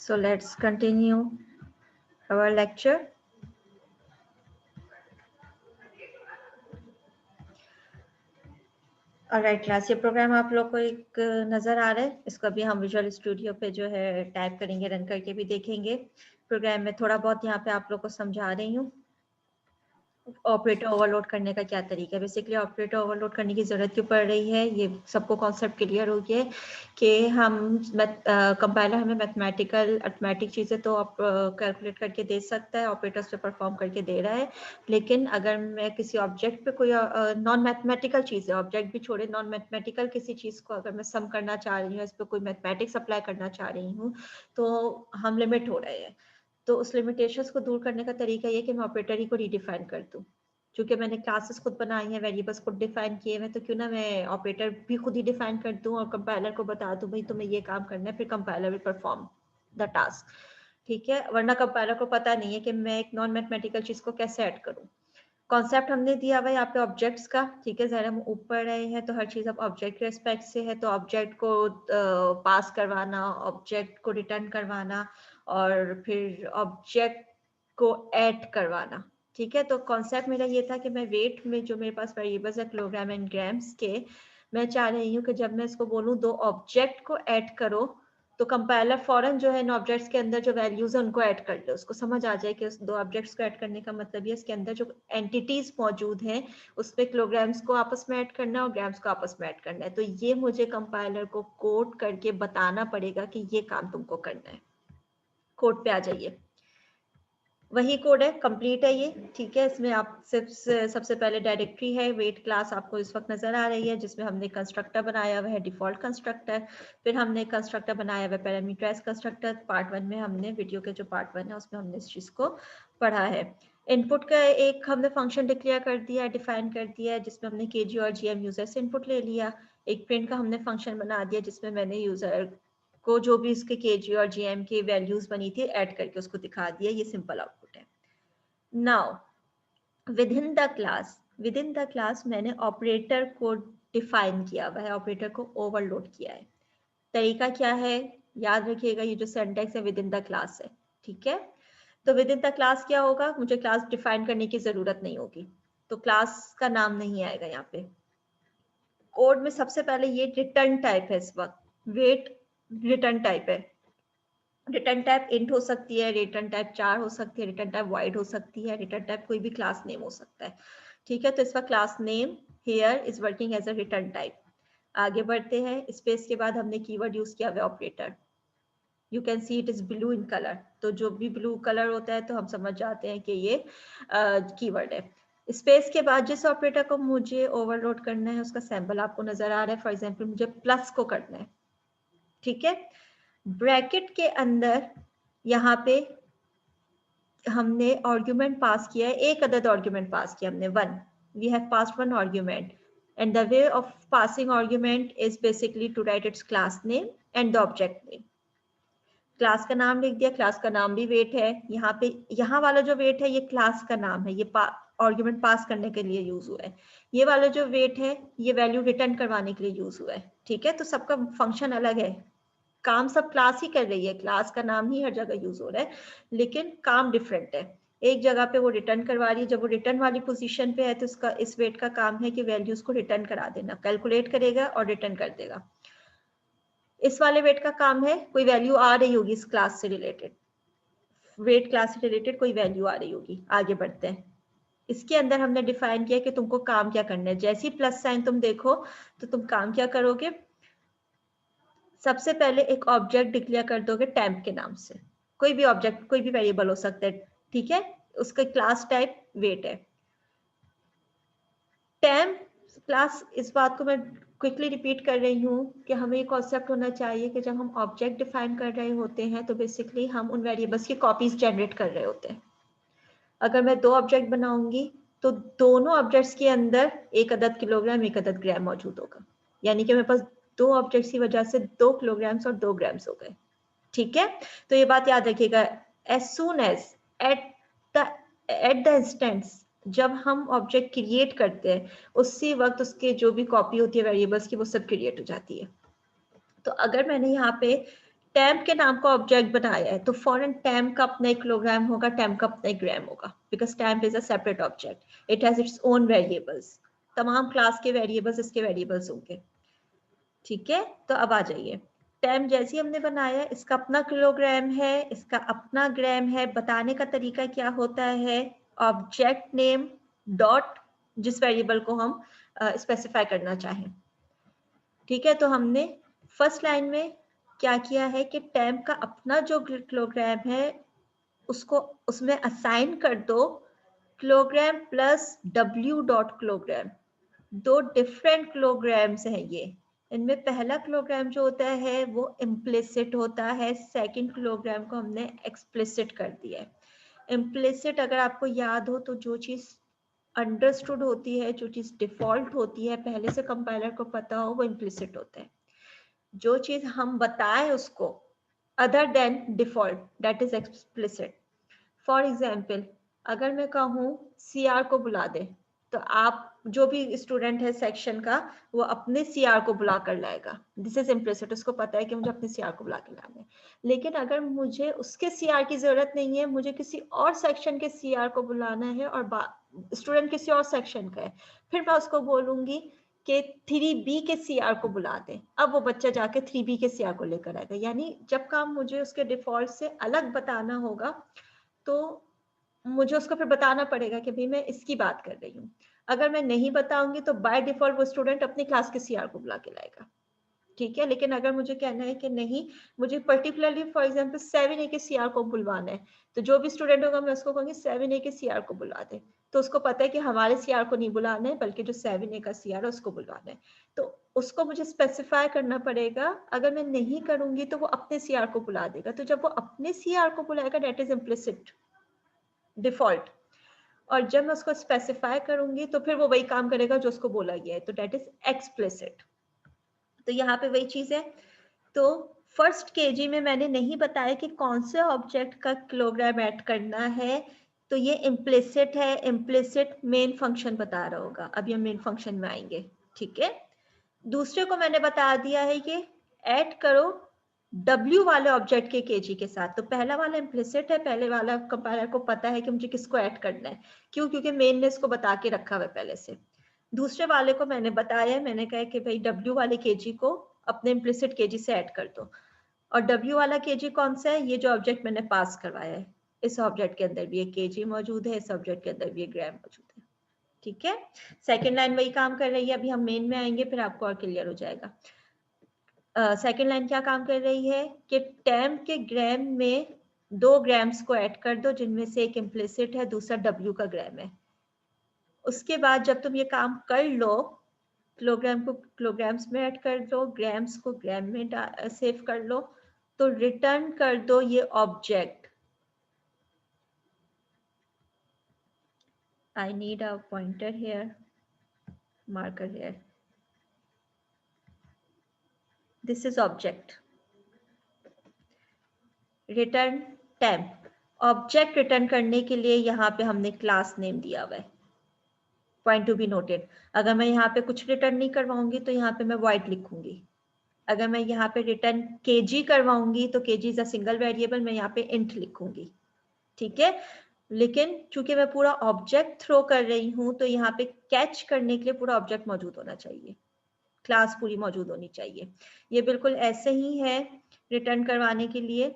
So let's continue our lecture. Alright class, ये programme आप लोग को एक नज़र आ रहा है। इसको अभी हम विजुअल स्टूडियो पे जो है टाइप करेंगे, रन करके भी देखेंगे। प्रोग्राम में थोड़ा बहुत यहाँ पे आप लोग को समझा रही हूँ ऑपरेटर ओवरलोड करने का क्या तरीका है। बेसिकली ऑपरेटर ओवरलोड करने की ज़रूरत क्यों पड़ रही है, ये सबको कॉन्सेप्ट क्लियर हो गया है कि हम कंपाइलर हमें मैथमेटिकल अर्थमेटिक चीज़ें तो कैलकुलेट करके दे सकता है, ऑपरेटर्स पे परफॉर्म करके दे रहा है। लेकिन अगर मैं किसी ऑब्जेक्ट पे कोई नॉन मैथमेटिकल चीज़ है, ऑब्जेक्ट भी छोड़े, नॉन मैथमेटिकल किसी चीज़ को अगर मैं सम करना चाह रही हूँ, इस पर कोई मैथमेटिक्स अप्लाई करना चाह रही हूँ, तो हम लिमिट हो रहे हैं। तो उस लिमिटेशंस को दूर करने का तरीका ये कि मैं ऑपरेटर ही को रीडिफाइन कर दूं। क्योंकि मैंने क्लासेस खुद बनाई हैं, वेरिएबल्स खुद डिफाइन किए हैं, तो क्यों ना मैं ऑपरेटर भी खुद ही डिफाइन कर दूं और कंपाइलर को बता दूं भाई तुम्हें ये काम करना है, फिर compiler will perform the task. ठीक है, वरना कंपाइलर को पता नहीं है कि मैं एक नॉन मैथमेटिकल चीज को कैसे ऐड करूं। कॉन्सेप्ट हमने दिया हुआ यहाँ पे ऑब्जेक्ट्स का। ठीक है, जरा हम ऊपर रहे हैं तो हर चीज अब ऑब्जेक्ट के रिस्पेक्ट से है, तो ऑब्जेक्ट को पास करवाना, ऑब्जेक्ट को रिटर्न करवाना और फिर ऑब्जेक्ट को ऐड करवाना। ठीक है, तो कॉन्सेप्ट मेरा ये था कि मैं वेट में जो मेरे पास वेरिएबल्स है किलोग्राम एंड ग्राम्स के, मैं चाह रही हूँ कि जब मैं इसको बोलूँ दो ऑब्जेक्ट को ऐड करो, तो कंपाइलर फॉरन जो है इन ऑब्जेक्ट्स के अंदर जो वैल्यूज है उनको ऐड कर ले, उसको समझ आ जाए कि उस दो ऑब्जेक्ट्स को ऐड करने का मतलब ये इसके अंदर जो एंटिटीज मौजूद हैं उसमें किलोग्राम्स को आपस में ऐड करना है और ग्राम्स को आपस में ऐड करना है। तो ये मुझे कंपाइलर को कोड करके बताना पड़ेगा कि ये काम तुमको करना है। कोड पे आ जाइए, वही कोड है, कंप्लीट है ये। ठीक है, इसमें आप सबसे पहले डायरेक्टरी है, वेट क्लास आपको इस वक्त नजर आ रही है, जिसमें हमने कंस्ट्रक्टर बनाया हुआ है, डिफॉल्ट कंस्ट्रक्टर। फिर हमने कंस्ट्रक्टर बनाया हुआ है पैरामीटराइज कंस्ट्रक्टर। पार्ट 1 में हमने, वीडियो के जो पार्ट 1 है उसमें हमने इस चीज को पढ़ा है। इनपुट का एक हमने फंक्शन डिक्लेयर कर दिया, डिफाइन कर दिया है, जिसमें हमने केजी और जीएम यूजर से इनपुट ले लिया। एक प्रिंट का हमने फंक्शन बना दिया जिसमें मैंने यूजर को जो भी इसके केजी और जीएम की वैल्यूज बनी थी ऐड करके उसको दिखा दिया। ये सिंपल आउटपुट है। नाउ विदिन द क्लास मैंने ऑपरेटर को डिफाइन किया हुआ है, ऑपरेटर को ओवरलोड किया है। तरीका क्या है, याद रखिएगा, ये जो सिंटैक्स है विदिन द क्लास है। ठीक है, तो विदिन द क्लास क्या होगा, मुझे क्लास डिफाइन करने की जरूरत नहीं होगी, तो क्लास का नाम नहीं आएगा यहाँ पे। कोड में सबसे पहले ये रिटर्न टाइप है, इस वक्त वेट रिटर्न टाइप है। रिटर्न टाइप इंट हो सकती है, रिटर्न टाइप चार हो सकती है, रिटर्न टाइप वाइड हो सकती है, रिटर्न टाइप कोई भी क्लास नेम हो सकता है। ठीक है, तो इसका class name here is working as a return type. आगे बढ़ते हैं, स्पेस के बाद हमने कीवर्ड यूज किया हुआ operator. You can see it is blue in colour, तो जो भी ब्लू कलर होता है तो हम समझ जाते हैं कि ये कीवर्ड है। स्पेस के बाद जिस ऑपरेटर को मुझे ओवरलोड करना है उसका सैंपल आपको नजर आ रहा है। फॉर एग्जांपल मुझे प्लस को करना है। ठीक है, ब्रैकेट के अंदर यहाँ पे हमने आर्गुमेंट पास किया है, एक अदद आर्गुमेंट पास किया हमने, 1। We have passed 1 argument and the way of passing argument is basically to write its class name and the object name. Class का नाम लिख दिया, क्लास का नाम भी वेट है। यहाँ पे यहाँ वाला जो वेट है ये क्लास का नाम है, ये आर्गुमेंट पास करने के लिए यूज हुआ है। ये वाला जो वेट है ये वैल्यू रिटर्न करवाने के लिए यूज हुआ है। ठीक है, तो सबका फंक्शन अलग है, काम सब क्लास ही कर रही है, क्लास का नाम ही हर जगह यूज हो रहा है, लेकिन काम डिफरेंट है। एक जगह पे वो रिटर्न करवा रही है, जब वो रिटर्न वाली पोजीशन पे है तो इसका इस वेट का काम है कि वैल्यूज को रिटर्न करा देना, कैलकुलेट करेगा और रिटर्न कर देगा। इस वाले वेट का काम है कोई वैल्यू आ रही होगी इस क्लास से रिलेटेड, वेट क्लास से रिलेटेड कोई वैल्यू आ रही होगी। आगे बढ़ते हैं, इसके अंदर हमने डिफाइन किया कि तुमको काम क्या करना है। जैसी प्लस साइन तुम देखो तो तुम काम क्या करोगे, सबसे पहले एक ऑब्जेक्ट डिक्लेयर कर दोगे टेम्प के नाम से। कोई भी ऑब्जेक्ट, कोई भी वेरिएबल हो सकता है। ठीक है, उसका क्लास टाइप वेट है। टेम्प क्लास, इस बात को मैं क्विकली रिपीट कर रही हूँ कि हमें ये कॉन्सेप्ट होना चाहिए कि जब हम ऑब्जेक्ट डिफाइन कर रहे होते हैं तो बेसिकली हम उन वेरिएबल्स की कॉपीज जनरेट कर रहे होते हैं। अगर मैं दो ऑब्जेक्ट बनाऊंगी तो दोनों ऑब्जेक्ट्स के अंदर एक अदद किलोग्राम एक अदद ग्राम मौजूद होगा, यानी कि मेरे पास दो ऑब्जेक्ट्स की वजह से 2 किलोग्राम्स और 2 ग्राम्स हो गए। ठीक है, तो ये बात याद रखिएगा, as soon as at the instance जब हम ऑब्जेक्ट क्रिएट करते हैं उसी वक्त उसके जो भी कॉपी होती है वेरिएबल्स की वो सब क्रिएट हो जाती है। तो अगर मैंने यहाँ पे टेम्प के नाम का ऑब्जेक्ट बनाया है तो फॉरन टेम्प का अपना एक किलोग्राम होगा, टेम्प का अपना एक ग्राम होगा, because temp is a separate object, it has its own variables. तमाम क्लास के वेरिएबल्स इसके वेरिएबल्स होंगे। ठीक है, तो अब आ जाइए, टेम्प जैसे हमने बनाया, इसका अपना किलोग्राम है, इसका अपना ग्राम है। बताने का तरीका क्या होता है, ऑब्जेक्ट नेम डॉट जिस वेरिएबल को हम स्पेसिफाई करना चाहें। ठीक है, तो हमने फर्स्ट लाइन में क्या किया है कि टेम्प का अपना जो किलोग्राम है उसको उसमें असाइन कर दो kilogram plus W dot kilogram. दो डिफरेंट किलोग्राम्स हैं ये, इनमें पहला किलोग्राम जो होता है वो इम्प्लिसिट होता है, सेकंड किलोग्राम को हमने एक्सप्लिसिट कर दिया है। इम्प्लिसिट अगर आपको याद हो तो जो चीज अंडरस्टूड होती है, जो चीज डिफॉल्ट होती है, पहले से कंपाइलर को पता हो, वो इम्प्लिसिट होता है। जो चीज हम बताएं उसको other than default, that is explicit. For example, अगर मैं कहूँ CR को बुला दे, तो आप जो भी स्टूडेंट है सेक्शन का वो अपने CR को बुला कर लाएगा, दिस इज इम्प्लिसिट, उसको पता है कि मुझे अपने CR को बुला के लाना है। लेकिन अगर मुझे उसके CR की जरूरत नहीं है, मुझे किसी और सेक्शन के CR को बुलाना है और स्टूडेंट किसी और सेक्शन का है, फिर मैं उसको बोलूंगी कि 3B के CR को बुला दे। अब वो बच्चा जाके 3B के CR को लेकर आएगा। यानी जब काम मुझे उसके डिफॉल्ट से अलग बताना होगा तो मुझे उसको फिर बताना पड़ेगा कि भाई मैं इसकी बात कर रही हूँ। अगर मैं नहीं बताऊंगी तो बाय डिफॉल्ट वो स्टूडेंट अपनी क्लास के CR को बुला के लाएगा। ठीक है, लेकिन अगर मुझे कहना है कि नहीं, मुझे पर्टिकुलरली फॉर एग्जांपल 7A के CR को बुलवाना है, तो जो भी स्टूडेंट होगा मैं उसको कहूंगी 7A के CR को बुला दे। तो उसको पता है कि हमारे CR को नहीं बुलाना है, बल्कि जो 7A का CR है उसको बुलवाना है। तो उसको मुझे स्पेसिफाई करना पड़ेगा। अगर मैं नहीं करूंगी तो वो अपने CR को बुला देगा। तो जब वो अपने CR को बुलाएगा, दैट इज इम्प्लिसिट, डिफॉल्ट। और जब मैं उसको स्पेसिफाई करूंगी तो फिर वो वही काम करेगा जो उसको बोला गया है, तो दैट इज एक्सप्लिसिट। तो यहाँ पे वही चीज है। तो फर्स्ट केजी में मैंने नहीं बताया कि कौन से ऑब्जेक्ट का किलोग्राम ऐड करना है, तो ये इम्प्लिसिट है। इम्प्लिसिट मेन फंक्शन बता रहा होगा, अब ये मेन फंक्शन में आएंगे। ठीक है, दूसरे को मैंने बता दिया है कि ऐड करो W वाले ऑब्जेक्ट के केजी के साथ। तो पहला वाला इम्प्लिसिट है, पहले वाला कंपाइलर को पता है कि मुझे किसको ऐड करना है। क्यों? क्योंकि मेन ने इसको बता के रखा हुआ है पहले से। दूसरे वाले को मैंने बताया, मैंने कहा कि भाई W वाले केजी को अपने इम्प्लिसिट केजी से ऐड कर दो। और W वाला केजी कौन सा है? ये जो ऑब्जेक्ट मैंने पास करवाया है, इस ऑब्जेक्ट के अंदर भी एक केजी मौजूद है, इस ऑब्जेक्ट के अंदर भी एक ग्राम मौजूद है। ठीक है, सेकेंड लाइन वही काम कर रही है। अभी हम मेन में आएंगे, फिर आपको और क्लियर हो जाएगा। सेकेंड लाइन क्या काम कर रही है कि टेम्प के ग्राम में 2 ग्राम्स को ऐड कर दो, जिनमें से एक इम्प्लिसिट है, दूसरा W का ग्राम है। उसके बाद जब तुम ये काम कर लो, किलोग्राम को किलोग्राम्स में ऐड कर दो, ग्राम्स को ग्राम में सेव कर लो, तो रिटर्न कर दो ये object. I need a pointer here, marker here, this is object, return temp. Object return करने के लिए यहाँ पे हमने क्लास नेम दिया हुआ है, पॉइंट टू बी नोटेड। अगर मैं यहाँ पे कुछ रिटर्न नहीं करवाऊंगी तो यहाँ पे मैं void लिखूंगी। अगर मैं यहाँ पे रिटर्न kg करवाऊंगी तो kg is a single variable, मैं यहाँ पे int लिखूंगी। ठीक है, लेकिन चूंकि मैं पूरा ऑब्जेक्ट थ्रो कर रही हूँ तो यहाँ पे कैच करने के लिए पूरा ऑब्जेक्ट मौजूद होना चाहिए, क्लास पूरी मौजूद होनी चाहिए। ये बिल्कुल ऐसे ही है रिटर्न करवाने के लिए।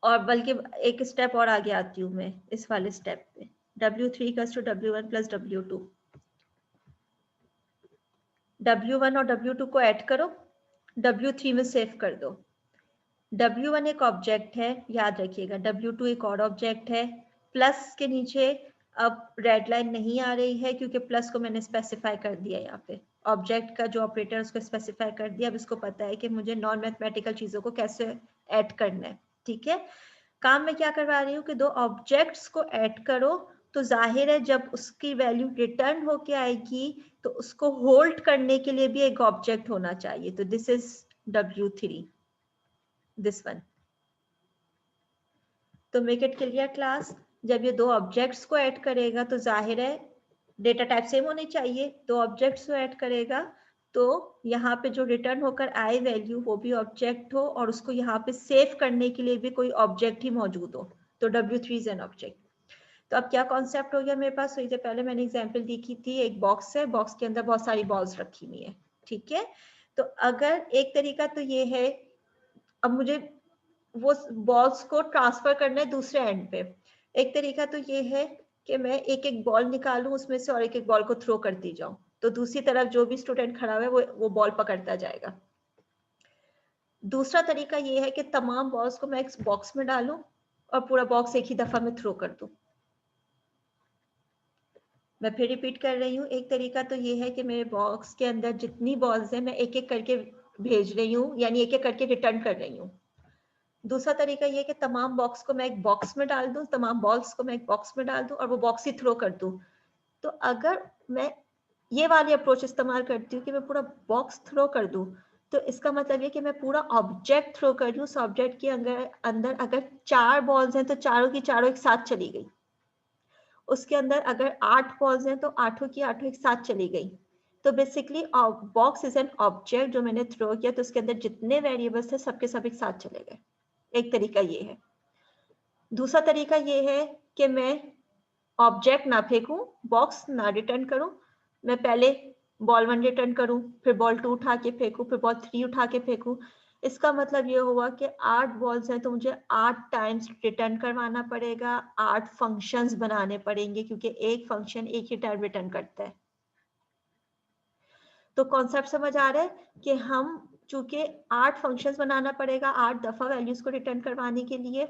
और बल्कि एक स्टेप और आगे आती हूँ मैं इस वाले स्टेप पे, W3 = W1 + W2। W1 और W2 को ऐड करो, W3 में सेव कर दो। W1 एक ऑब्जेक्ट है, याद रखिएगा। W2 एक और ऑब्जेक्ट है। प्लस के नीचे अब रेड लाइन नहीं आ रही है क्योंकि प्लस को मैंने स्पेसिफाई कर दिया यहाँ पे। ऑब्जेक्ट का जो ऑपरेटर उसको स्पेसिफाई कर दिया। अब इसको पता है कि मुझे नॉन मैथमेटिकल चीजों को कैसे ऐड करना है। ठीक है, काम में क्या करवा रही हूँ कि 2 ऑब्जेक्ट्स को ऐड करो, तो जाहिर है जब उसकी वैल्यू रिटर्न होके आएगी तो उसको होल्ड करने के लिए भी एक ऑब्जेक्ट होना चाहिए। तो this is W3, this one. तो मेक इट क्लियर क्लास, जब ये 2 ऑब्जेक्ट्स को ऐड करेगा तो जाहिर है डेटा टाइप सेम होनी चाहिए। 2 ऑब्जेक्ट्स को ऐड करेगा तो यहाँ पे जो रिटर्न होकर आए वैल्यू वो भी ऑब्जेक्ट हो और उसको यहाँ पे सेव करने के लिए भी कोई ऑब्जेक्ट ही मौजूद हो, तो W3 इज एन ऑब्जेक्ट। तो अब क्या कॉन्सेप्ट हो गया मेरे पास, तो पहले मैंने एग्जांपल देखी थी, एक बॉक्स है, बॉक्स के अंदर बहुत सारी बॉल्स रखी हुई है, ठीक है। तो अगर एक तरीका तो ये है, अब मुझे वो बॉल्स को ट्रांसफर करना है दूसरे एंड पे। एक तरीका तो ये है कि मैं एक एक बॉल निकालूं उसमें से और एक एक बॉल को थ्रो करती जाऊं, तो दूसरी तरफ जो भी स्टूडेंट खड़ा हुआ है वो बॉल पकड़ता जाएगा। दूसरा तरीका ये है कि तमाम बॉल्स को मैं एक बॉक्स में डालूं और पूरा बॉक्स एक ही दफा में थ्रो कर दूं। मैं फिर रिपीट कर रही हूँ, एक तरीका तो ये है कि मेरे बॉक्स के अंदर जितनी बॉल्स हैं मैं एक एक करके भेज रही हूँ, यानी एक एक करके रिटर्न कर रही हूँ। दूसरा तरीका ये कि तमाम बॉक्स को मैं एक बॉक्स में डाल दूं, तमाम बॉल्स को मैं एक बॉक्स में डाल दूं और वो बॉक्स ही थ्रो कर दूं। तो अगर मैं ये वाली अप्रोच इस्तेमाल करती हूँ कि मैं पूरा बॉक्स थ्रो कर दूं, तो इसका मतलब ये कि मैं पूरा ऑब्जेक्ट थ्रो कर दूं। उस ऑब्जेक्ट के अंदर अगर 4 बॉल्स हैं तो चारों की चारों एक साथ चली गई। उसके अंदर अगर 8 बॉल्स हैं तो आठों की आठों एक साथ चली गई। तो basically box is an object जो मैंने थ्रो किया, तो उसके अंदर जितने वेरिएबल्स थे सबके सब एक साथ चले गए। एक तरीका ये है। दूसरा तरीका ये है कि मैं ऑब्जेक्ट ना फेंकूं, बॉक्स ना रिटर्न करूं, मैं पहले बॉल 1 रिटर्न करूं, फिर बॉल 2 उठा के फेंकूं, फिर बॉल 3 उठा के फेंकूं। इसका मतलब ये हुआ कि 8 बॉल्स हैं तो मुझे 8 टाइम्स रिटर्न करवाना पड़ेगा, 8 फंक्शंस बनाने पड़ेंगे, क्योंकि एक फंक्शन एक ही टाइम रिटर्न करता है। तो कॉन्सेप्ट समझ आ रहा है कि हम चूंकि 8 फंक्शंस बनाना पड़ेगा 8 दफा वैल्यूज को रिटर्न करवाने के लिए,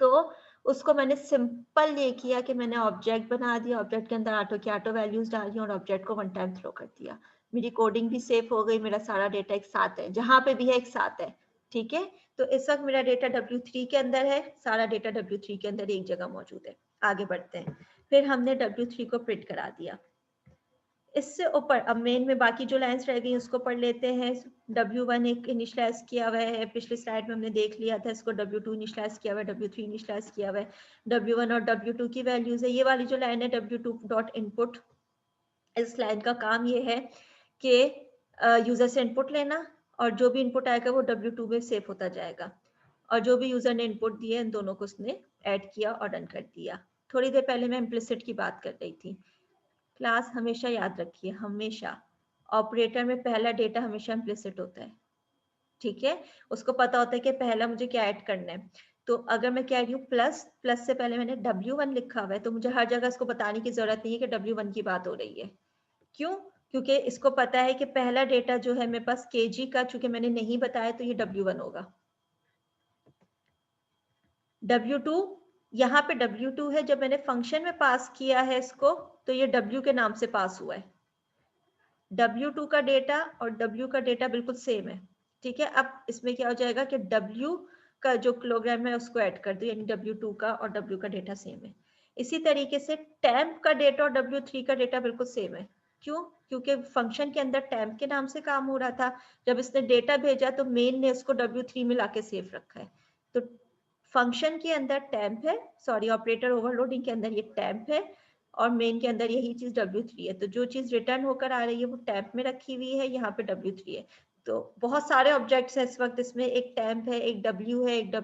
तो उसको मैंने सिंपल ये किया कि मैंने ऑब्जेक्ट बना दिया, ऑब्जेक्ट के अंदर आठों की आठों वैल्यूज डाल दी और ऑब्जेक्ट को 1 टाइम थ्रो कर दिया। मेरी कोडिंग भी सेफ हो गई, मेरा सारा डेटा एक साथ है, जहां पे भी है एक साथ है, ठीक है। तो इस वक्त मेरा डेटा W3 के अंदर है, सारा डेटा W3 के अंदर एक जगह मौजूद है। आगे बढ़ते हैं, फिर हमने W3 को प्रिंट करा दिया। इससे ऊपर अब मेन में बाकी जो लाइंस रह गई उसको पढ़ लेते हैं। W1 एक इनिशियलाइज किया हुआ है, पिछली स्लाइड में हमने देख लिया था इसको। W2 इनिशियलाइज किया हुआ है, W3 इनिशियलाइज किया हुआ है, W1 और W2 की वैल्यूज है। ये वाली जो लाइन है W2 डॉट इनपुट, इस लाइन का काम ये है कि यूजर से इनपुट लेना और जो भी इनपुट आएगा वो W2 में सेव होता जाएगा, और जो भी यूजर ने इनपुट दिए इन दोनों को उसने ऐड किया और रन कर दिया। थोड़ी देर पहले मैं इम्प्लिसिट की बात कर रही थी। क्लास हमेशा याद रखिए, हमेशा ऑपरेटर में पहला डेटा हमेशा इम्प्लिसिट होता है, ठीक है। उसको पता होता है कि पहला मुझे क्या ऐड करना है। तो अगर मैं कह रही हूँ प्लस, प्लस से पहले मैंने W1 लिखा हुआ है, तो मुझे हर जगह इसको बताने की जरूरत नहीं है कि W1 की बात हो रही है। क्यों? क्योंकि इसको पता है कि पहला डेटा जो है मेरे पास kg का, चूंकि मैंने नहीं बताया तो ये W1 होगा। W2, यहाँ पे W2 है, जब मैंने फंक्शन में पास किया है इसको तो ये W के नाम से पास हुआ है। W2 का डेटा और W का डेटा बिल्कुल सेम है, ठीक है। अब इसमें क्या हो जाएगा कि W का जो किलोग्राम है उसको ऐड कर दो, यानी W2 का और W का डेटा सेम है। इसी तरीके से टेम्प का डेटा और W3 का डेटा बिल्कुल सेम है। क्यों? क्योंकि फंक्शन के अंदर टेम्प के नाम से काम हो रहा था, जब इसने डेटा भेजा तो मेन ने उसको W3 में लाके सेव रखा है। तो फंक्शन के अंदर टेम्प है, सॉरी ऑपरेटर ओवरलोडिंग के अंदर ये टेम्प है और मेन के अंदर यही चीज W3 है। तो जो चीज रिटर्न होकर आ रही है वो टेम्प में रखी हुई है, यहाँ पे W3 है। तो बहुत सारे ऑब्जेक्ट्स हैं इस वक्त इसमें, एक टेम्प है, एक W है, एक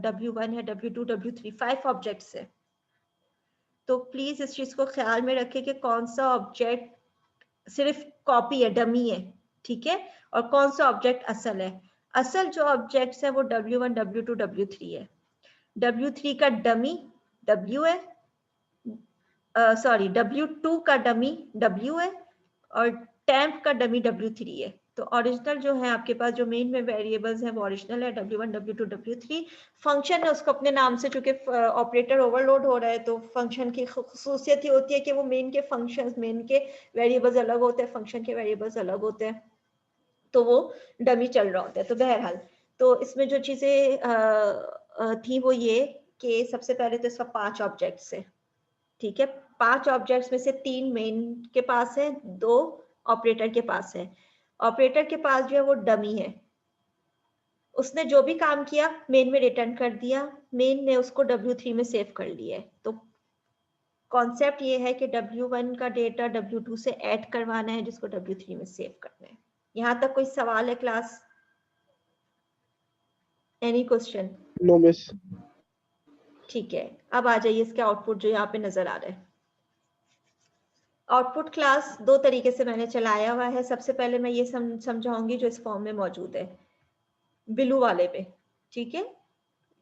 W1 है, W2, W3, 5 ऑब्जेक्ट्स है। तो प्लीज इस चीज को ख्याल में रखें कि कौन सा ऑब्जेक्ट सिर्फ कॉपी है, डमी है, ठीक है, और कौन सा ऑब्जेक्ट असल है। असल जो ऑब्जेक्ट्स है वो W1, W2, W3 है। W3 का डमी W है, सॉरी W2 का डमी W है और टेम्प का डमी W3 है। तो ओरिजिनल जो है आपके पास, जो मेन में वेरिएबल्स हैं वो ओरिजिनल है W1, W2, W3। फंक्शन है उसको अपने नाम से, चूंकि ऑपरेटर ओवरलोड हो रहा है तो फंक्शन की खुसूसियत ये होती है कि वो मेन के फंक्शंस, मेन के वेरिएबल्स अलग होते हैं, फंक्शन के वेरिएबल्स अलग होते हैं, तो वो डमी चल रहा होता है। तो बहरहाल, तो इसमें जो चीजें थी वो ये कि सबसे पहले तो इसका 5 ऑब्जेक्ट्स है, ठीक है। 5 ऑब्जेक्ट्स में से 3 मेन के पास है, 2 ऑपरेटर के पास है। ऑपरेटर के पास जो है वो डमी है, उसने जो भी काम किया मेन में रिटर्न कर दिया, मेन ने उसको W3 में सेव कर लिया है। तो कॉन्सेप्ट ये है कि W1 का डेटा W2 से ऐड करवाना है, जिसको W3 में सेव करना है। यहाँ तक कोई सवाल है class? Any question? No miss. ठीक है, अब आ जाइए इसके आउटपुट जो यहाँ पे नजर आ रहा है। आउटपुट क्लास दो तरीके से मैंने चलाया हुआ है। सबसे पहले मैं ये समझाऊंगी जो इस फॉर्म में मौजूद है, ब्लू वाले पे। ठीक है,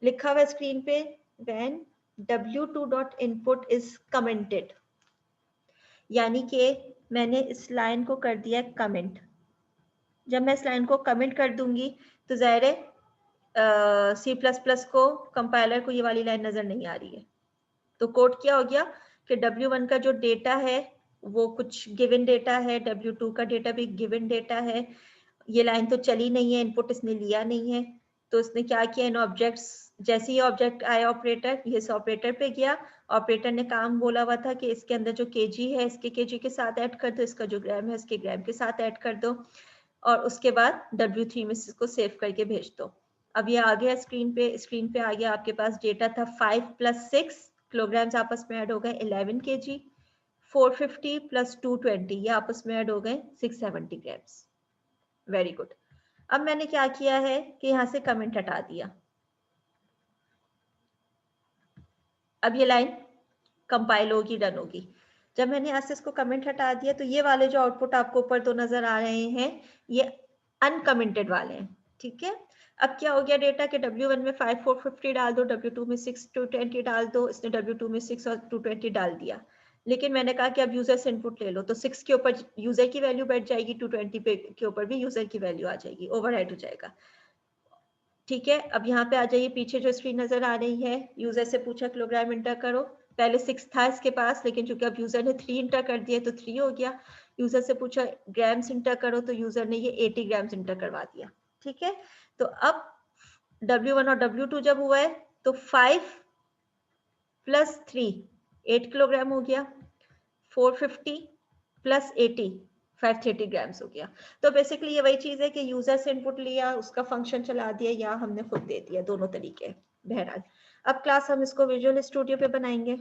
लिखा हुआ स्क्रीन पे, when w2.input is commented, यानी कि मैंने इस लाइन को कर दिया कमेंट। जब मैं इस लाइन को कमेंट कर दूंगी तो जाहिर है C++ को, कंपाइलर को ये वाली लाइन नजर नहीं आ रही है। तो कोड क्या हो गया कि W1 का जो डेटा है वो कुछ गिवन डेटा है, W2 का डेटा भी गिवन डेटा है। ये लाइन तो चली नहीं है, इनपुट इसने लिया नहीं है, तो इसने क्या किया, इन ऑब्जेक्ट्स, जैसे ही ऑब्जेक्ट आया ऑपरेटर, ये इस ऑपरेटर पे गया। ऑपरेटर ने काम बोला हुआ था कि इसके अंदर जो केजी है इसके केजी के साथ ऐड कर दो, इसका जो ग्राम है इसके ग्राम के साथ ऐड कर दो, और उसके बाद W3 में इसको सेव करके भेज दो। अब ये आ गया स्क्रीन पे आ गया, आपके पास डेटा था 5 + 6 किलोग्राम्स आपस में ऐड हो गए 11 kg, 450 + 220 ये आपस में ऐड हो गए 670 ग्राम्स। Very good. अब मैंने क्या किया है कि यहाँ से कमेंट हटा दिया। अब ये लाइन कंपाइल होगी, रन होगी। जब मैंने यहाँ से इसको कमेंट हटा दिया तो ये वाले जो आउटपुट आपको ऊपर दो नजर आ रहे हैं ये अनकमेंटेड वाले हैं। ठीक है, अब क्या हो गया डेटा के W1 में 5 450 डाल दो, W2 में 6 220 डाल दो। इसने W2 में 6 और 220 डाल दिया, लेकिन मैंने कहा कि अब यूजर से इनपुट ले लो, तो 6 के ऊपर यूजर की वैल्यू बैठ जाएगी, 220 पे के ऊपर भी यूजर की वैल्यू आ जाएगी, ओवरराइड हो जाएगा। ठीक है, अब यहाँ पे आ जाइए, पीछे जो स्क्रीन नजर आ रही है, यूजर से पूछा किलोग्राम इंटर करो। पहले 6 था इसके पास, लेकिन चूंकि अब यूजर ने 3 इंटर कर दिया तो 3 हो गया। यूजर से पूछा ग्राम्स इंटर करो, तो यूजर ने ये 80 ग्राम्स इंटर करवा दिया। ठीक है, तो अब W1 और W2 जब हुआ है तो 5 + 3 8 किलोग्राम हो गया, 450 + 80 530 ग्राम्स हो गया। तो बेसिकली ये वही चीज है कि यूजर से इनपुट लिया, उसका फंक्शन चला दिया, या हमने खुद दे दिया, दोनों तरीके। बहरहाल अब क्लास हम इसको विजुअल स्टूडियो पे बनाएंगे।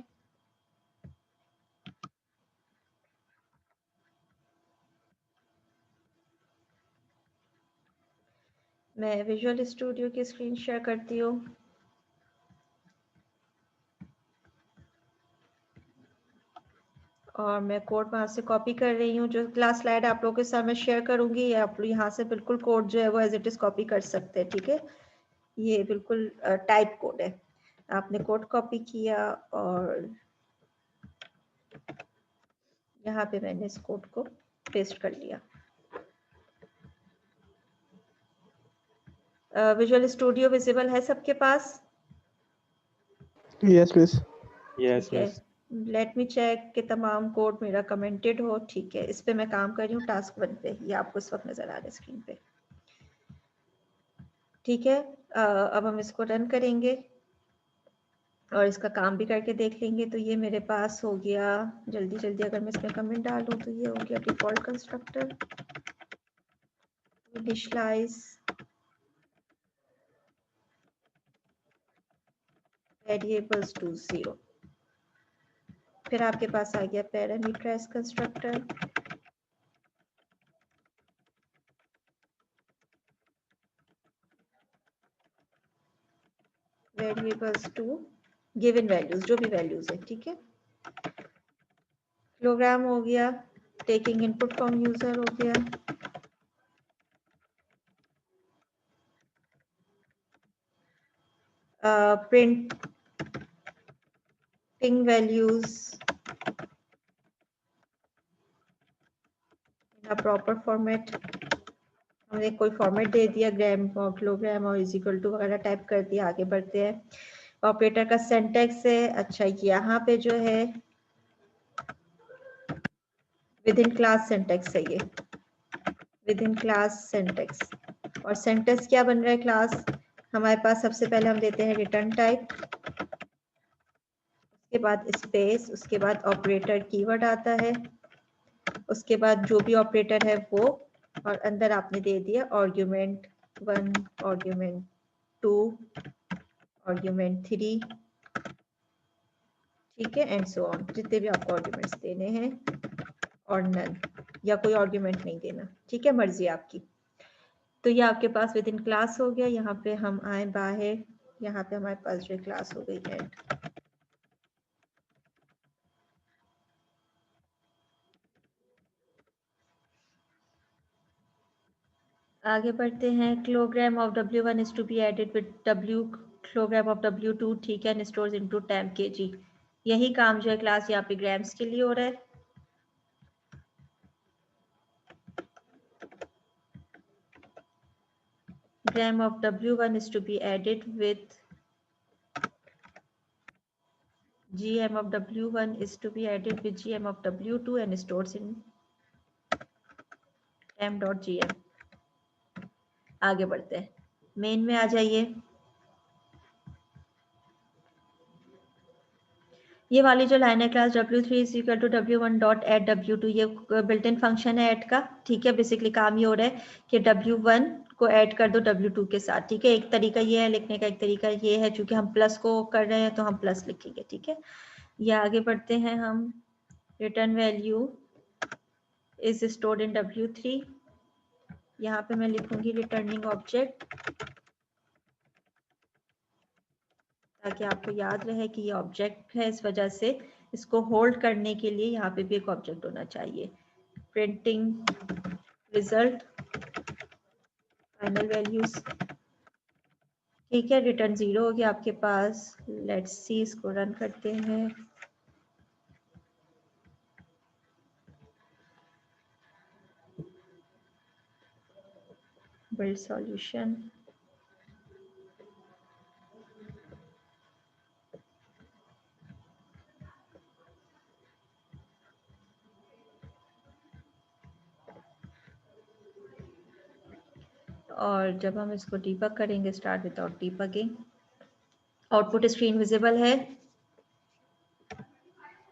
मैं विजुअल स्टूडियो की स्क्रीन शेयर करती हूँ। और मैं कोड वहां से कॉपी कर रही हूँ। जो क्लास स्लाइड आप लोगों के साथ मैं शेयर करूंगी, आप यहाँ से बिल्कुल कोड जो है वो एज इट इज कॉपी कर सकते हैं। ठीक है, ये बिल्कुल टाइप कोड है। आपने कोड कॉपी किया और यहाँ पे मैंने इस कोड को पेस्ट कर लिया। विजुअल स्टूडियो विजिबल है सबके पास? Yes miss. यस ठीक है, मिस। लेट मी चेक कि तमाम कोड मेरा कमेंटेड हो। ठीक है, इस पे मैं काम कर रही हूँ, टास्क 1 पे। ये आपको इस वक्त नजर आ रहा है स्क्रीन पे। ठीक है, अब हम इसको रन करेंगे और इसका काम भी करके देख लेंगे। तो ये मेरे पास हो गया, जल्दी जल्दी अगर मैं इसमें कमेंट डालूं तो ये हो गया default constructor initialize variables to 0। फिर आपके पास आ गया parameterize constructor, variables to given values, जो भी वैल्यूज है। ठीक है, किलोग्राम हो गया, टेकिंग इनपुट फ्रॉम यूजर हो गया, printing values in a proper format. हमने कोई फॉर्मेट दे दिया, ग्राम और किलोग्राम और इक्वल टू वगैरह टाइप कर दिया। आगे बढ़ते हैं, ऑपरेटर का सिंटैक्स है। अच्छा, यहाँ पे जो है विद इन क्लास सिंटैक्स है, ये विद इन क्लास सिंटैक्स। और सिंटैक्स क्या बन रहा है, क्लास हमारे पास सबसे पहले हम देते हैं रिटर्न टाइप, उसके बाद स्पेस, उसके बाद ऑपरेटर कीवर्ड आता है, उसके बाद जो भी ऑपरेटर है वो, और अंदर आपने दे दिया आर्ग्यूमेंट 1, आर्ग्यूमेंट 2, आर्ग्यूमेंट 3। ठीक है, एंड सो ऑन, जितने भी आपको आर्ग्यूमेंट्स देने हैं, और नन या कोई आर्ग्यूमेंट नहीं देना, ठीक है, मर्जी आपकी। तो ये आपके पास विद इन क्लास हो गया। यहाँ पे हम आए बाहर, यहाँ पे हमारे पास जो क्लास हो गई एंड। आगे बढ़ते हैं। Kilogram of W1 is to be added with W kilogram of W2, ठीक है, एंड स्टोर्स इनटू 10 kg। यही काम जो है क्लास यहाँ पे ग्राम्स के लिए हो रहा है। Gram of W1 is to be added with GM of W1 is to be added with GM of W2 and stored in m.gm। आगे बढ़ते हैं, मेन में आ जाइए। ये वाली जो लाइन है class W3 is equal to W1 dot add W2, ये बिल्ट इन फंक्शन है ऐड का, ठीक है। बेसिकली काम ये हो रहा है कि W1 को ऐड कर दो W2 के साथ, ठीक है। एक तरीका ये है लिखने का, एक तरीका ये है, चूंकि हम प्लस को कर रहे हैं तो हम प्लस लिखेंगे, ठीक है। ये आगे बढ़ते हैं हम। Return value is stored in W3, यहाँ पे मैं लिखूंगी रिटर्निंग ऑब्जेक्ट, ताकि आपको याद रहे कि ये ऑब्जेक्ट है, इस वजह से इसको होल्ड करने के लिए यहाँ पे भी एक ऑब्जेक्ट होना चाहिए। प्रिंटिंग रिजल्ट फाइनल वैल्यूज, ठीक है। रिटर्न 0 हो गया आपके पास। लेट्स सी, इसको रन करते हैं। बिल्ड सॉल्यूशन, और जब हम इसको डीबग करेंगे, start without debugging, output screen visible है?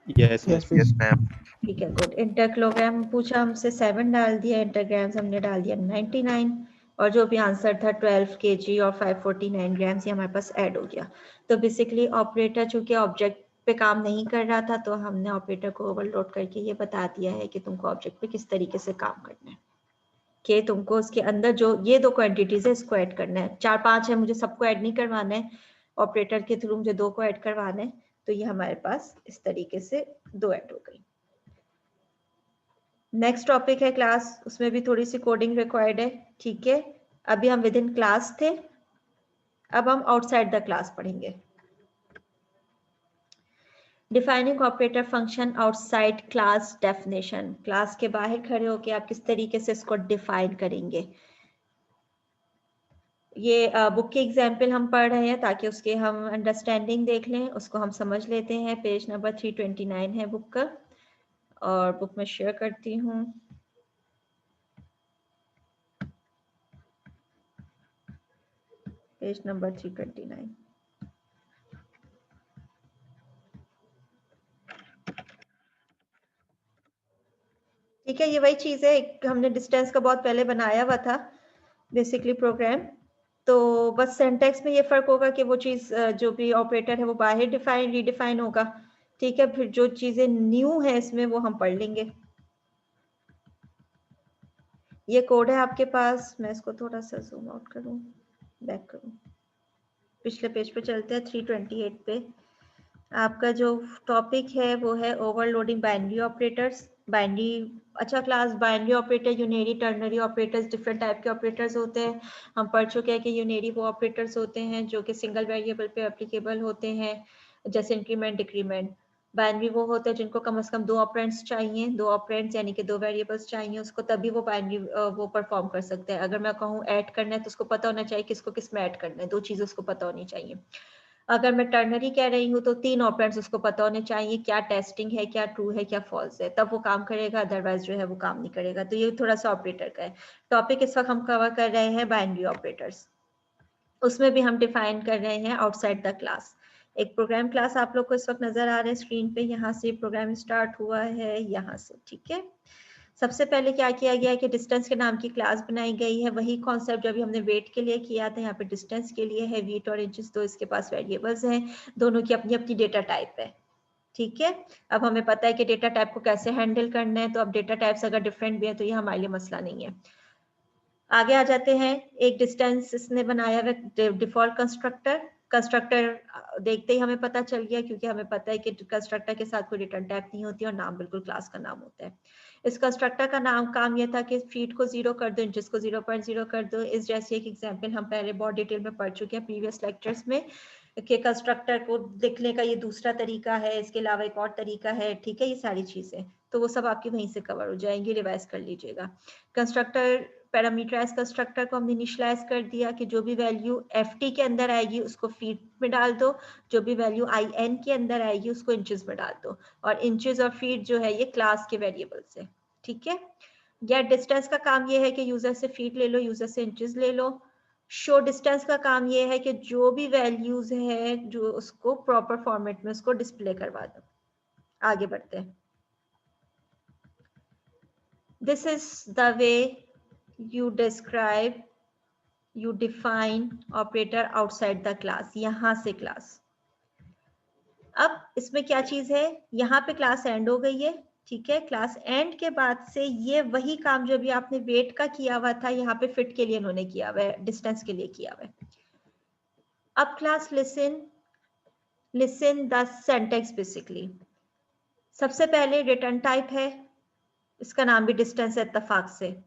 Yes ma'am. ठीक है, गुड। इंटर किलोग्राम पूछा हमसे, 7 डाल दिया, इंटरग्राम्स हमने डाल दिया 99, और जो भी आंसर था 12 kg और 549 ग्राम्स, ये हमारे पास ऐड हो गया। तो बेसिकली ऑपरेटर चूंकि ऑब्जेक्ट पे काम नहीं कर रहा था, तो हमने ऑपरेटर को ओवरलोड करके ये बता दिया है कि तुमको ऑब्जेक्ट पे किस तरीके से काम करना है, कि तुमको उसके अंदर जो ये 2 क्वांटिटीज है इसको ऐड करना है। 4-5 है, मुझे सबको ऐड नहीं करवाना है, ऑपरेटर के थ्रू मुझे 2 को ऐड करवाना है। तो ये हमारे पास इस तरीके से 2 ऐड हो गई। नेक्स्ट टॉपिक है क्लास, उसमें भी थोड़ी सी कोडिंग रिक्वायर्ड है, ठीक है। अभी हम विद इन क्लास थे, अब हम आउटसाइड द क्लास पढ़ेंगे। Defining operator function outside class definition, class के बाहर खड़े होकर आप किस तरीके से इसको डिफाइन करेंगे। ये बुक के एग्जाम्पल हम पढ़ रहे हैं ताकि उसके हम अंडरस्टैंडिंग देख लें, उसको हम समझ लेते हैं। पेज नंबर 329 है बुक का, और बुक में शेयर करती हूँ। Page number 329। ठीक है, ये वही चीज है, हमने डिस्टेंस का बहुत पहले बनाया हुआ था बेसिकली प्रोग्राम। तो बस सिंटैक्स में ये फर्क होगा कि वो चीज जो भी ऑपरेटर है वो बाहर डिफाइन रीडिफाइन होगा, ठीक है। फिर जो चीजें न्यू है इसमें वो हम पढ़ लेंगे। ये कोड है आपके पास, मैं इसको थोड़ा सा जूम आउट करूं, बैक करूं, पिछले पेज पे चलते हैं। 328 पे आपका जो टॉपिक है वो है ओवरलोडिंग बाइनरी ऑपरेटर्स। बाइनरी, अच्छा class, binary operator, unary, ternary operators, different type के ऑपरेटर्स होते हैं। हम पढ़ चुके हैं कि यूनेरी वो ऑपरेटर्स होते हैं जो कि सिंगल वेरिएबल पे एप्लीकेबल होते हैं, जैसे इंक्रीमेंट डिक्रीमेंट। बाइनरी वो होते हैं जिनको कम से कम 2 ऑपरेंड्स चाहिए, 2 ऑपरेंड्स यानी कि 2 वेरिएबल्स चाहिए उसको, तभी वो बाइनरी वो परफॉर्म कर सकते हैं। अगर मैं कहूँ ऐड करना है तो उसको पता होना चाहिए किसको किस में ऐड करना है, 2 चीजें उसको पता होनी चाहिए। अगर मैं टर्नरी कह रही हूँ तो 3 ऑपरेंड्स उसको पता होने चाहिए, क्या टेस्टिंग है, क्या ट्रू है, क्या फॉल्स है, तब वो काम करेगा, अदरवाइज जो है वो काम नहीं करेगा। तो ये थोड़ा सा ऑपरेटर का है टॉपिक। इस वक्त हम कवर कर रहे हैं बाइनरी ऑपरेटर्स, उसमें भी हम डिफाइन कर रहे हैं आउटसाइड द क्लास। एक प्रोग्राम क्लास आप लोग को इस वक्त नजर आ रहा है स्क्रीन पे, यहाँ से प्रोग्राम स्टार्ट हुआ है, यहाँ से, ठीक है। सबसे पहले क्या किया गया है कि डिस्टेंस के नाम की क्लास बनाई गई है। वही कॉन्सेप्ट जो अभी हमने वेट के लिए किया था, यहाँ पे डिस्टेंस के लिए है। वीट और इंचेस, तो इसके पास वेरिएबल्स हैं, दोनों की अपनी अपनी डेटा टाइप है, ठीक है, अब हमें पता है कि डेटा टाइप को कैसे हैंडल करना है, तो अब डेटा टाइप्स अगर डिफरेंट भी है तो ये हमारे लिए मसला नहीं है। आगे आ जाते हैं, एक डिस्टेंस इसने बनाया हुआ डिफॉल्ट कंस्ट्रक्टर देखते ही हमें पता चल गया, क्योंकि हमें पता है कि कंस्ट्रक्टर के साथ कोई रिटर्न टाइप नहीं होती और नाम बिल्कुल क्लास का नाम होता है। इस कंस्ट्रक्टर का काम यह था कि फीट को 0 कर दो, इंचेस को 0.0 कर दो। इस जैसी एक एग्जांपल हम पहले बहुत डिटेल में पढ़ चुके हैं प्रीवियस लेक्चर्स में, कि कंस्ट्रक्टर को लिखने का ये दूसरा तरीका है, इसके अलावा एक और तरीका है। ठीक है, ये सारी चीजें तो वो सब आपकी वहीं से कवर हो जाएंगी, रिवाइज कर लीजिएगा। कंस्ट्रक्टर पैरामीटराइज कंस्ट्रक्टर को हमने इनिशियलाइज कर दिया कि जो भी वैल्यू ft के अंदर आएगी उसको फीट में डाल दो, जो भी वैल्यू in के अंदर आएगी उसको इंचेस में डाल दो, और इंचेस और फीट जो है ये क्लास के वेरिएबल्स है। ठीक है, गेट डिस्टेंस का काम ये है कि यूजर से फीट ले लो, यूजर से इंचेस ले लो। शो डिस्टेंस का काम ये है कि जो भी वैल्यूज है जो उसको प्रॉपर फॉर्मेट में उसको डिस्प्ले करवा दो। आगे बढ़ते हैं। This is the way you define operator outside the class, यहां से क्लास। अब इसमें क्या चीज है, यहाँ पे क्लास एंड हो गई है। ठीक है, क्लास एंड के बाद से ये वही काम जो भी आपने वेट का किया हुआ था यहाँ पे फिट के लिए इन्होंने किया हुआ है, डिस्टेंस के लिए किया हुआ है। अब class listen the syntax basically. सबसे पहले रिटर्न टाइप है, इसका नाम भी डिस्टेंस है इत्तेफाक से।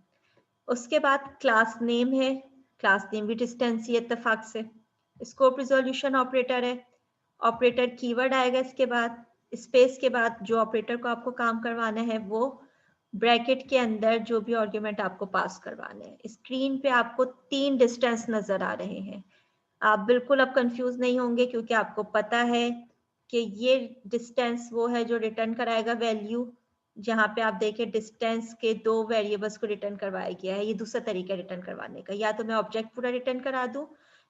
उसके बाद क्लास नेम है, क्लास नेम भी डिस्टेंस ही इत्तेफाक से। स्कोप रिजोल्यूशन ऑपरेटर है, ऑपरेटर कीवर्ड आएगा इसके बाद, स्पेस के बाद जो ऑपरेटर को आपको काम करवाना है वो ब्रैकेट के अंदर जो भी आर्गुमेंट आपको पास करवाना है। स्क्रीन पे आपको 3 डिस्टेंस नजर आ रहे हैं। आप बिल्कुल अब कंफ्यूज नहीं होंगे, क्योंकि आपको पता है कि ये डिस्टेंस वो है जो रिटर्न कराएगा वैल्यू। जहां पे आप देखें डिस्टेंस के 2 वेरिएबल्स को रिटर्न करवाया गया है। ये दूसरा तरीका रिटर्न करवाने का, या तो मैं ऑब्जेक्ट पूरा रिटर्न करा दूं,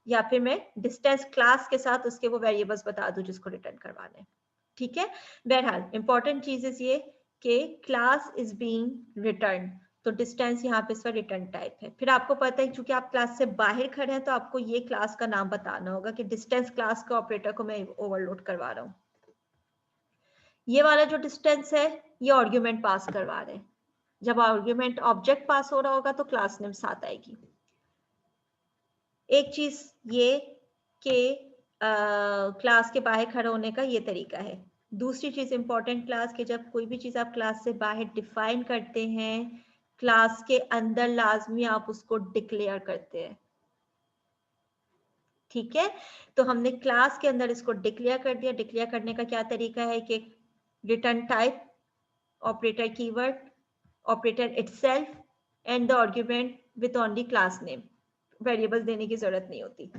या फिर मैं डिस्टेंस क्लास के साथ उसके वो वेरिएबल्स बता दूं जिसको रिटर्न करवाना है। ठीक है, बहरहाल इंपॉर्टेंट चीज ये कि क्लास इज बीइंग रिटर्न, तो डिस्टेंस यहाँ पे इसका रिटर्न टाइप है। फिर आपको पता है क्योंकि आप क्लास से बाहर खड़े हैं तो आपको ये क्लास का नाम बताना होगा कि डिस्टेंस क्लास के ऑपरेटर को मैं ओवरलोड करवा रहा हूँ। ये वाला जो डिस्टेंस है ये आर्गुमेंट पास करवा रहे हैं। जब आर्गुमेंट ऑब्जेक्ट पास हो रहा होगा तो क्लास नेम साथ आएगी। एक चीज ये कि क्लास के बाहर खड़ा होने का ये तरीका है। दूसरी चीज इंपॉर्टेंट क्लास के जब कोई भी चीज आप क्लास से बाहर डिफाइन करते हैं, क्लास के अंदर लाजमी आप उसको डिक्लेयर करते हैं। ठीक है, तो हमने क्लास के अंदर इसको डिक्लेयर कर दिया। डिक्लेयर करने का क्या तरीका है कि return type, operator keyword, operator itself and the argument with only class name. Variable देने की जरूरत नहीं होती।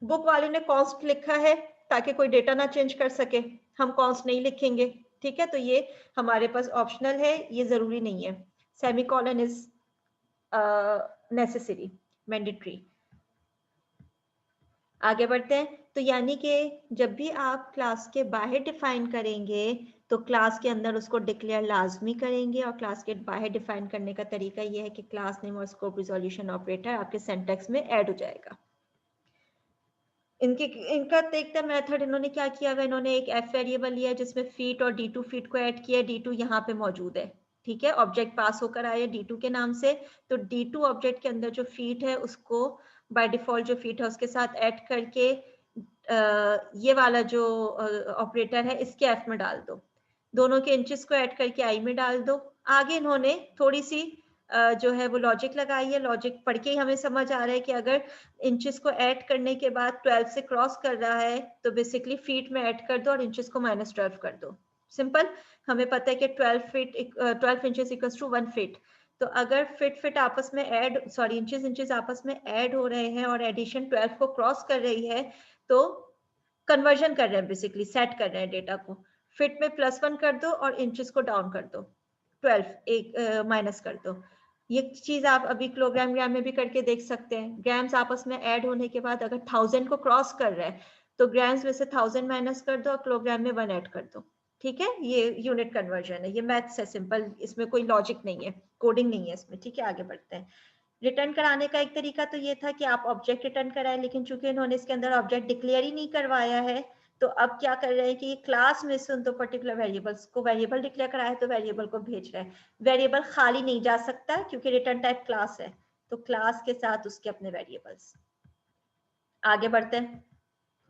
बुक वाले ने कॉन्स्ट लिखा है ताकि कोई डेटा ना चेंज कर सके, हम कॉन्स्ट नहीं लिखेंगे। ठीक है, तो ये हमारे पास ऑप्शनल है, ये जरूरी नहीं है। Semicolon is necessary, mandatory. आगे बढ़ते हैं। तो यानी कि जब भी आप क्लास के बाहर डिफाइन करेंगे तो क्लास के अंदर उसको डिक्लेयर लाजमी करेंगे, और क्लास के बाहर डिफाइन करने का तरीका यह है कि क्लास नेम और स्कोप रिजोल्यूशन ऑपरेटर आपके सिंटैक्स में ऐड हो जाएगा। इनका देखते मेथड इन्होंने क्या किया है, इन्होंने एक एफ वेरिएबल लिया जिसमें फीट और d2 फीट को ऐड किया। d2 यहाँ पे मौजूद है। ठीक है, ऑब्जेक्ट पास होकर आया d2 के नाम से, तो d2 ऑब्जेक्ट के अंदर जो फीट है उसको बाय डिफॉल्ट जो फीट है उसके साथ ऐड करके ये वाला जो ऑपरेटर है इसके एफ में डाल दो। दोनों के इंचेस को ऐड करके आई में डाल दो। आगे इन्होंने थोड़ी सी जो है वो लॉजिक लगाई है। लॉजिक पढ़ के ही हमें समझ आ रहा है कि अगर इंचेस को ऐड करने के बाद 12 से क्रॉस कर रहा है तो बेसिकली फीट में ऐड कर दो और इंचेस को -12 कर दो। सिंपल, हमें पता है कि 12 इंचेस इक्वल्स टू 1 फीट। तो अगर फिट आपस में ऐड इंचेस आपस में ऐड हो रहे हैं और एडिशन 12 को क्रॉस कर रही है तो कन्वर्जन कर रहे हैं, बेसिकली सेट कर रहे हैं डेटा को। फिट में +1 कर दो और इंचेस को डाउन कर दो, 12 एक माइनस कर दो। ये चीज आप अभी किलोग्राम ग्राम में भी करके देख सकते हैं। ग्राम्स आपस में ऐड होने के बाद अगर 1000 को क्रॉस कर रहा है तो ग्राम्स में से 1000 माइनस कर दो और किलोग्राम में 1 ऐड कर दो। ठीक है, ये यूनिट कन्वर्जन है, ये मैथ्स है सिंपल, इसमें कोई लॉजिक नहीं है, कोडिंग नहीं है इसमें। ठीक है, आगे बढ़ते हैं। रिटर्न कराने का एक तरीका तो ये था कि आप ऑब्जेक्ट रिटर्न कराएं, लेकिन चूंकि इन्होंने इसके अंदर ऑब्जेक्ट डिक्लेयर ही नहीं करवाया है तो अब क्या कर रहे हैं कि क्लास में से उन दो पर्टिकुलर वेरिएबल्स को वेरिएबल डिक्लेयर करा है तो वेरिएबल को भेज रहे हैं। वेरिएबल खाली नहीं जा सकता क्योंकि रिटर्न टाइप क्लास है, तो क्लास के साथ उसके अपने वेरिएबल्स। आगे बढ़ते हैं,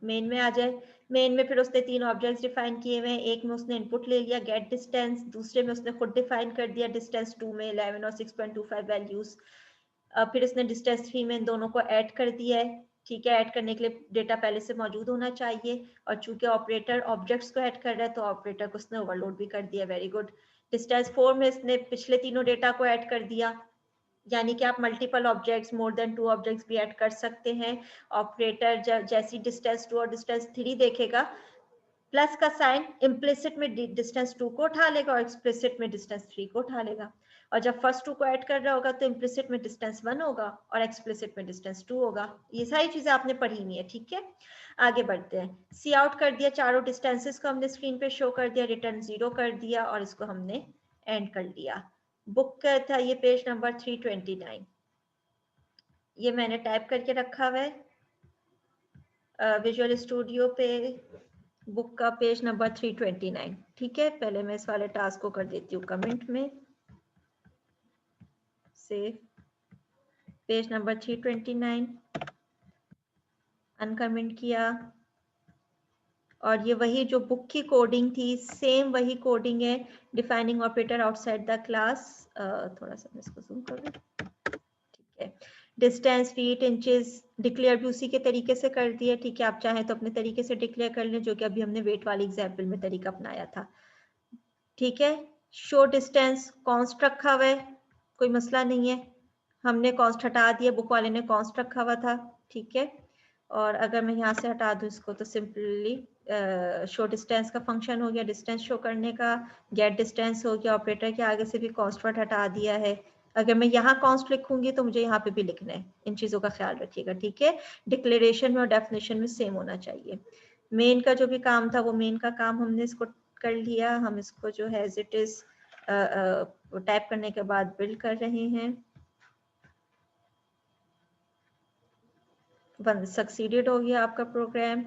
मेन में आ जाए। मेन में फिर उसने 3 ऑब्जेक्ट्स डिफाइन किए हुए हैं। एक में उसने इनपुट ले लिया गेट डिस्टेंस, दूसरे में उसने खुद डिफाइन कर दिया डिस्टेंस 2 में 11 और 6.25 वैल्यूज। फिर इसने डिस्टेंस 3 में इन दोनों को ऐड कर दिया है। ठीक है, ऐड करने के लिए डेटा पहले से मौजूद होना चाहिए, और चूंकि ऑपरेटर ऑब्जेक्ट्स को ऐड कर रहा है तो ऑपरेटर को उसने ओवरलोड भी कर दिया। Very good. डिस्टेंस 4 में इसने पिछले तीनों डेटा को ऐड कर दिया, यानी कि आप multiple objects more than 2 objects भी ऐड कर सकते हैं। ऑपरेटर जैसी डिस्टेंस 2 और डिस्टेंस 3 देखेगा, प्लस का साइन इम्प्लिसिट में डिस्टेंस 2 को उठा लेगा और एक्सप्लिसिट में डिस्टेंस 3 को उठा लेगा। और जब फर्स्ट 2 को ऐड कर रहा होगा तो इम्प्लिसिट में डिस्टेंस 1 होगा और एक्सप्लिसिट में डिस्टेंस 2 होगा। ये सारी चीजें आपने पढ़ी नहीं है, ठीक है। आगे बढ़ते हैं। सी आउट कर दिया, चारों डिस्टेंसेस को हमने स्क्रीन पे शो कर दिया, रिटर्न 0 कर दिया और इसको हमने एंड कर दिया। बुक का था ये पेज नंबर 329, ये मैंने टाइप करके रखा हुआ है विजुअल स्टूडियो पे, बुक का पेज नंबर 329। ठीक है, पहले मैं इस वाले टास्क को कर देती हूँ कमेंट में सेव। पेज नंबर 329 अनकमेंट किया, और ये वही जो बुक की कोडिंग थी सेम वही कोडिंग है। Defining operator outside the class, थोड़ा सा मैं इसको जूम कर दूं, ठीक है। डिस्टेंस फीट इंचेस डिक्लेयर भी उसी के तरीके से कर दिया, ठीक है। आप चाहें तो अपने तरीके से डिक्लेयर कर लें, जो कि अभी हमने वेट वाली एग्जाम्पल में तरीका अपनाया था, ठीक है। शो डिस्टेंस कॉन्स्ट रखा हुआ है, कोई मसला नहीं है, हमने कॉन्स्ट हटा दिया, बुक वाले ने कॉन्स्ट रखा हुआ था, ठीक है। और अगर मैं यहाँ से हटा दूँ इसको तो सिंपली शो डिस्टेंस का फंक्शन हो गया, डिस्टेंस शो करने का। गेट डिस्टेंस हो गया, ऑपरेटर के आगे से भी कॉन्स्ट वर्ड हटा दिया है। अगर मैं यहाँ कॉन्स्ट लिखूंगी तो मुझे यहाँ पे भी लिखना है, इन चीजों का ख्याल रखिएगा, ठीक है। डिक्लेरेशन में और डेफिनेशन में सेम होना चाहिए। मेन का जो भी काम था वो मेन का काम हमने इसको कर लिया। हम इसको जो है एज इट इज टाइप करने के बाद बिल्ड कर रहे हैं। सक्सीडेड हो गया आपका प्रोग्राम,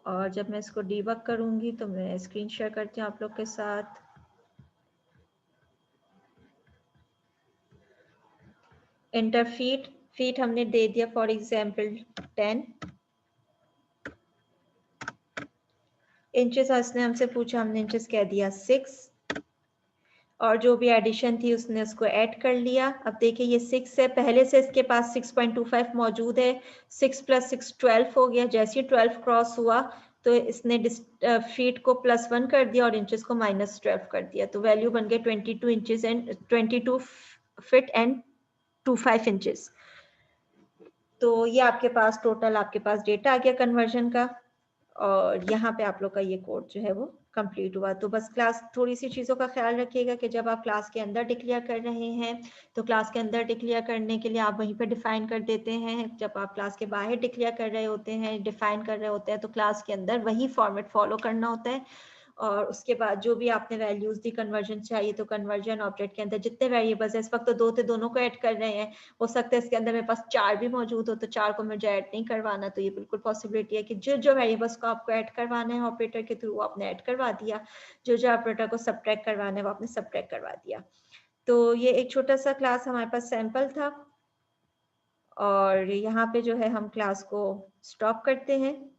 और जब मैं इसको डीबग करूंगी तो मैं स्क्रीन शेयर करती हूँ आप लोग के साथ। इंटर फीट, फीट हमने दे दिया फॉर एग्जांपल 10 इंचेस, उसने हमसे पूछा, हमने इंचेस कह दिया 6, और जो भी एडिशन थी उसने उसको ऐड कर लिया। अब देखिए ये 6 है, पहले से इसके पास 6.25 मौजूद है, 6 + 6 12 हो गया। जैसे ही 12 क्रॉस हुआ तो इसने फीट को +1 कर दिया और इंचेस को -12 कर दिया, तो वैल्यू बन गया 22 inches and 22 feet and 25 inches. तो ये आपके पास टोटल आपके पास डेटा आ गया कन्वर्जन का, और यहाँ पे आप लोग का ये कोड जो है वो कंप्लीट हुआ। तो बस क्लास थोड़ी सी चीज़ों का ख्याल रखिएगा कि जब आप क्लास के अंदर डिक्लेयर कर रहे हैं तो क्लास के अंदर डिक्लेयर करने के लिए आप वहीं पे डिफाइन कर देते हैं। जब आप क्लास के बाहर डिक्लेयर कर रहे होते हैं, डिफाइन कर रहे होते हैं, तो क्लास के अंदर वही फॉर्मेट फॉलो करना होता है। और उसके बाद जो भी आपने वैल्यूज दी, कन्वर्जन चाहिए तो कन्वर्जन, ऑब्जेक्ट के अंदर जितने वेरिएबल्स है, इस वक्त तो 2 थे, दोनों को ऐड कर रहे हैं। हो सकता है इसके अंदर मेरे पास 4 भी मौजूद हो तो 4 को मुझे ऐड नहीं करवाना, तो ये बिल्कुल पॉसिबिलिटी है कि जो जो वेरिएबल्स को आपको ऐड करवाना है ऑपरेटर के थ्रू वो आपने ऐड करवा दिया, जो जो ऑपरेटर को सबट्रैक्ट करवाना है वो आपने सबट्रैक्ट करवा दिया। तो ये एक छोटा सा क्लास हमारे पास सैंपल था, और यहाँ पे जो है हम क्लास को स्टॉप करते हैं।